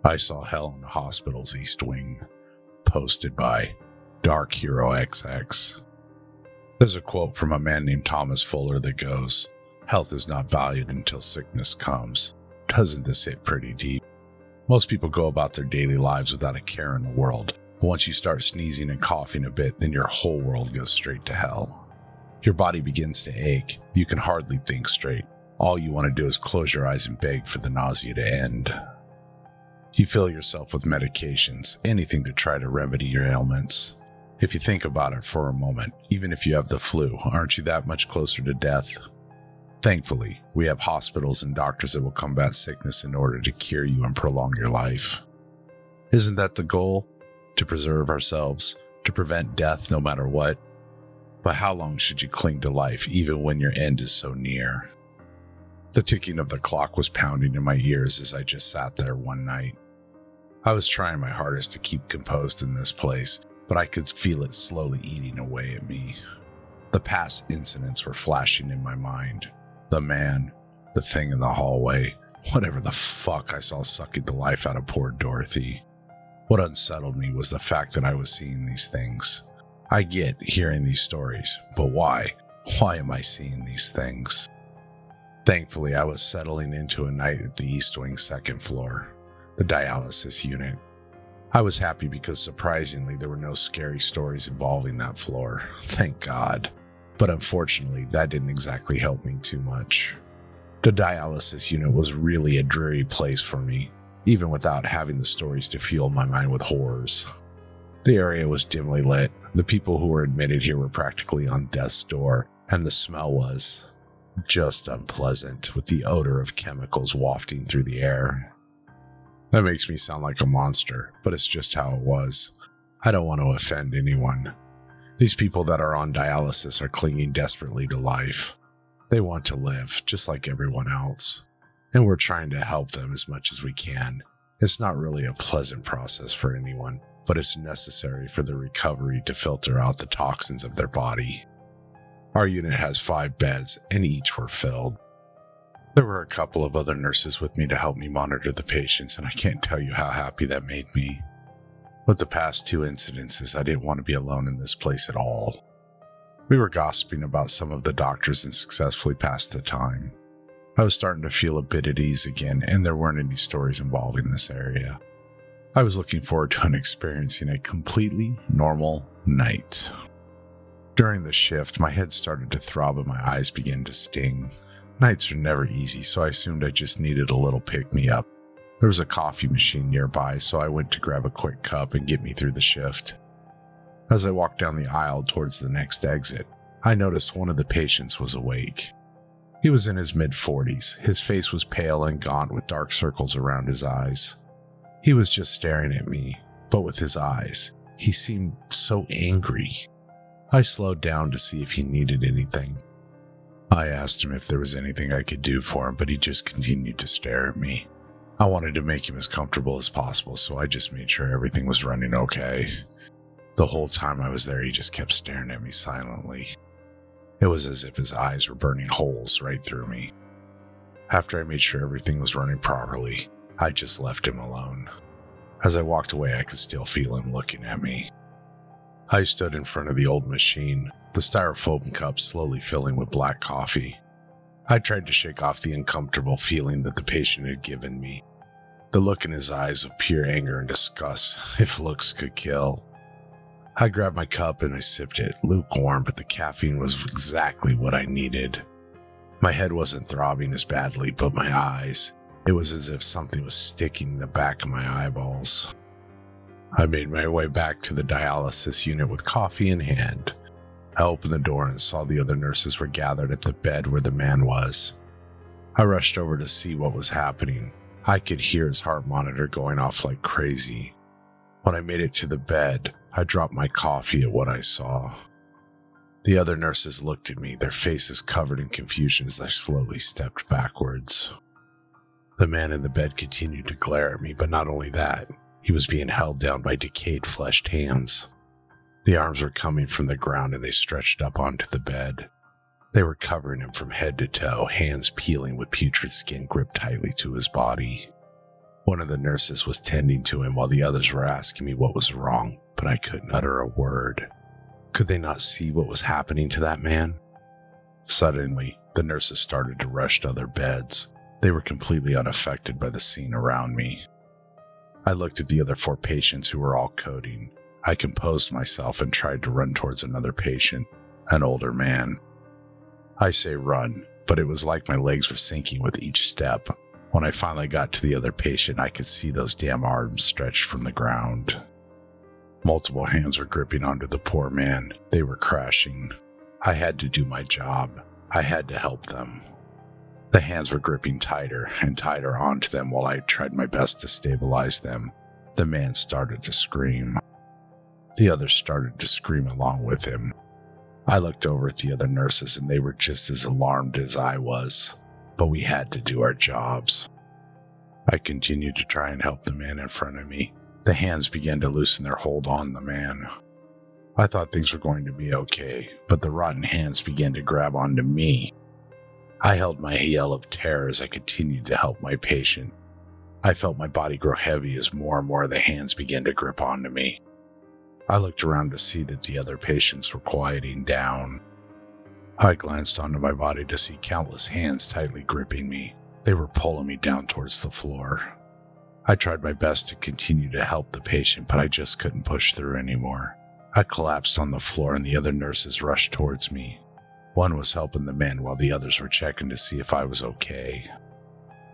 I saw hell in the hospital's East Wing. Posted by Darkheroxx. There's a quote from a man named Thomas Fuller that goes, "Health is not valued until sickness comes." Doesn't this hit pretty deep? Most people go about their daily lives without a care in the world. But once you start sneezing and coughing a bit, then your whole world goes straight to hell. Your body begins to ache. You can hardly think straight. All you want to do is close your eyes and beg for the nausea to end. You fill yourself with medications, anything to try to remedy your ailments. If you think about it for a moment, even if you have the flu, aren't you that much closer to death? Thankfully, we have hospitals and doctors that will combat sickness in order to cure you and prolong your life. Isn't that the goal? To preserve ourselves, to prevent death no matter what? But how long should you cling to life even when your end is so near? The ticking of the clock was pounding in my ears as I just sat there one night. I was trying my hardest to keep composed in this place, but I could feel it slowly eating away at me. The past incidents were flashing in my mind. The man, the thing in the hallway, whatever the fuck I saw sucking the life out of poor Dorothy. What unsettled me was the fact that I was seeing these things. I get hearing these stories, but why? Why am I seeing these things? Thankfully, I was settling into a night at the East Wing second floor, the dialysis unit. I was happy because surprisingly there were no scary stories involving that floor. Thank God. But unfortunately, that didn't exactly help me too much. The dialysis unit was really a dreary place for me, even without having the stories to fuel my mind with horrors. The area was dimly lit. The people who were admitted here were practically on death's door, and the smell was just unpleasant, with the odor of chemicals wafting through the air. That makes me sound like a monster, but it's just how it was. I don't want to offend anyone. These people that are on dialysis are clinging desperately to life. They want to live, just like everyone else. And we're trying to help them as much as we can. It's not really a pleasant process for anyone, but it's necessary for the recovery to filter out the toxins of their body. Our unit has 5 beds, and each were filled. There were a couple of other nurses with me to help me monitor the patients, and I can't tell you how happy that made me. With the past 2 incidences, I didn't want to be alone in this place at all. We were gossiping about some of the doctors and successfully passed the time. I was starting to feel a bit at ease again, and there weren't any stories involving this area. I was looking forward to experiencing a completely normal night. During the shift, my head started to throb and my eyes began to sting. Nights are never easy, so I assumed I just needed a little pick-me-up. There was a coffee machine nearby, so I went to grab a quick cup and get me through the shift. As I walked down the aisle towards the next exit, I noticed one of the patients was awake. He was in his mid-40s. His face was pale and gaunt with dark circles around his eyes. He was just staring at me, but with his eyes, he seemed so angry. I slowed down to see if he needed anything. I asked him if there was anything I could do for him, but he just continued to stare at me. I wanted to make him as comfortable as possible, so I just made sure everything was running okay. The whole time I was there, he just kept staring at me silently. It was as if his eyes were burning holes right through me. After I made sure everything was running properly, I just left him alone. As I walked away, I could still feel him looking at me. I stood in front of the old machine, the styrofoam cup slowly filling with black coffee. I tried to shake off the uncomfortable feeling that the patient had given me. The look in his eyes of pure anger and disgust, if looks could kill. I grabbed my cup and I sipped it, lukewarm, but the caffeine was exactly what I needed. My head wasn't throbbing as badly, but my eyes, it was as if something was sticking in the back of my eyeballs. I made my way back to the dialysis unit with coffee in hand. I opened the door and saw the other nurses were gathered at the bed where the man was. I rushed over to see what was happening. I could hear his heart monitor going off like crazy. When I made it to the bed, I dropped my coffee at what I saw. The other nurses looked at me, their faces covered in confusion as I slowly stepped backwards. The man in the bed continued to glare at me, but not only that, he was being held down by decayed fleshed hands. The arms were coming from the ground and they stretched up onto the bed. They were covering him from head to toe, hands peeling with putrid skin gripped tightly to his body. One of the nurses was tending to him while the others were asking me what was wrong, but I couldn't utter a word. Could they not see what was happening to that man? Suddenly, the nurses started to rush to other beds. They were completely unaffected by the scene around me. I looked at the other 4 patients who were all coding. I composed myself and tried to run towards another patient, an older man. I say run, but it was like my legs were sinking with each step. When I finally got to the other patient, I could see those damn arms stretched from the ground. Multiple hands were gripping onto the poor man. They were crashing. I had to do my job. I had to help them. The hands were gripping tighter and tighter onto them while I tried my best to stabilize them. The man started to scream. The others started to scream along with him. I looked over at the other nurses and they were just as alarmed as I was. But we had to do our jobs. I continued to try and help the man in front of me. The hands began to loosen their hold on the man. I thought things were going to be okay, but the rotten hands began to grab onto me. I held my yell of terror as I continued to help my patient. I felt my body grow heavy as more and more of the hands began to grip onto me. I looked around to see that the other patients were quieting down. I glanced onto my body to see countless hands tightly gripping me. They were pulling me down towards the floor. I tried my best to continue to help the patient, but I just couldn't push through anymore. I collapsed on the floor and the other nurses rushed towards me. One was helping the man while the others were checking to see if I was okay.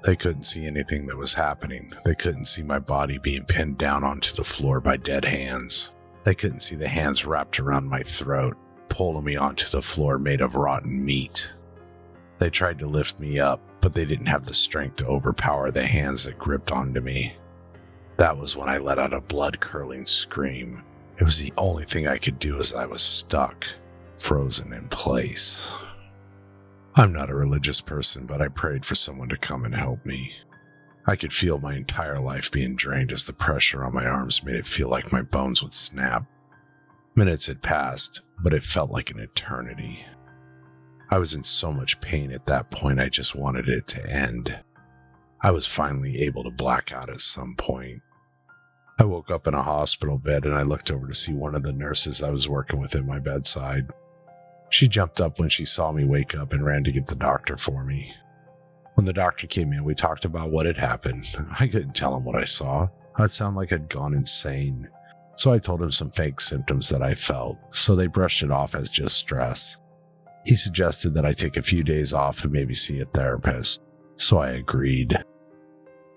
They couldn't see anything that was happening. They couldn't see my body being pinned down onto the floor by dead hands. They couldn't see the hands wrapped around my throat, pulling me onto the floor made of rotten meat. They tried to lift me up, but they didn't have the strength to overpower the hands that gripped onto me. That was when I let out a blood-curdling scream. It was the only thing I could do as I was stuck, frozen in place. I'm not a religious person, but I prayed for someone to come and help me. I could feel my entire life being drained as the pressure on my arms made it feel like my bones would snap. Minutes had passed, but it felt like an eternity. I was in so much pain at that point, I just wanted it to end. I was finally able to black out at some point. I woke up in a hospital bed and I looked over to see one of the nurses I was working with at my bedside. She jumped up when she saw me wake up and ran to get the doctor for me. When the doctor came in, we talked about what had happened. I couldn't tell him what I saw. I'd sound like I'd gone insane. So I told him some fake symptoms that I felt, so they brushed it off as just stress. He suggested that I take a few days off and maybe see a therapist, so I agreed.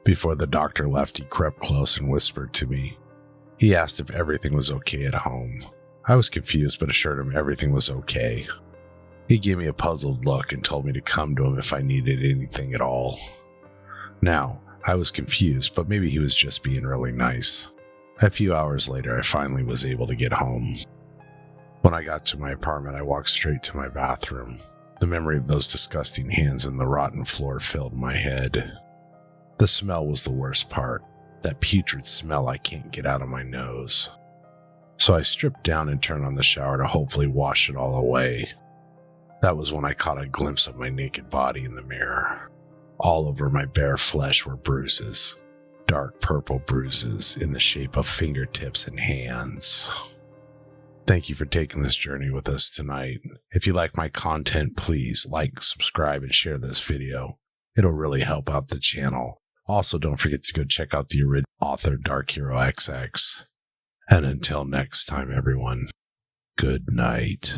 Before the doctor left, he crept close and whispered to me. He asked if everything was okay at home. I was confused but assured him everything was okay. He gave me a puzzled look and told me to come to him if I needed anything at all. Now, I was confused, but maybe he was just being really nice. A few hours later, I finally was able to get home. When I got to my apartment, I walked straight to my bathroom. The memory of those disgusting hands and the rotten floor filled my head. The smell was the worst part, that putrid smell I can't get out of my nose. So I stripped down and turned on the shower to hopefully wash it all away. That was when I caught a glimpse of my naked body in the mirror. All over my bare flesh were bruises, dark purple bruises in the shape of fingertips and hands. Thank you for taking this journey with us tonight. If you like my content, please like, subscribe, and share this video. It'll really help out the channel. Also, don't forget to go check out the original author, Darkheroxx. And until next time, everyone, good night.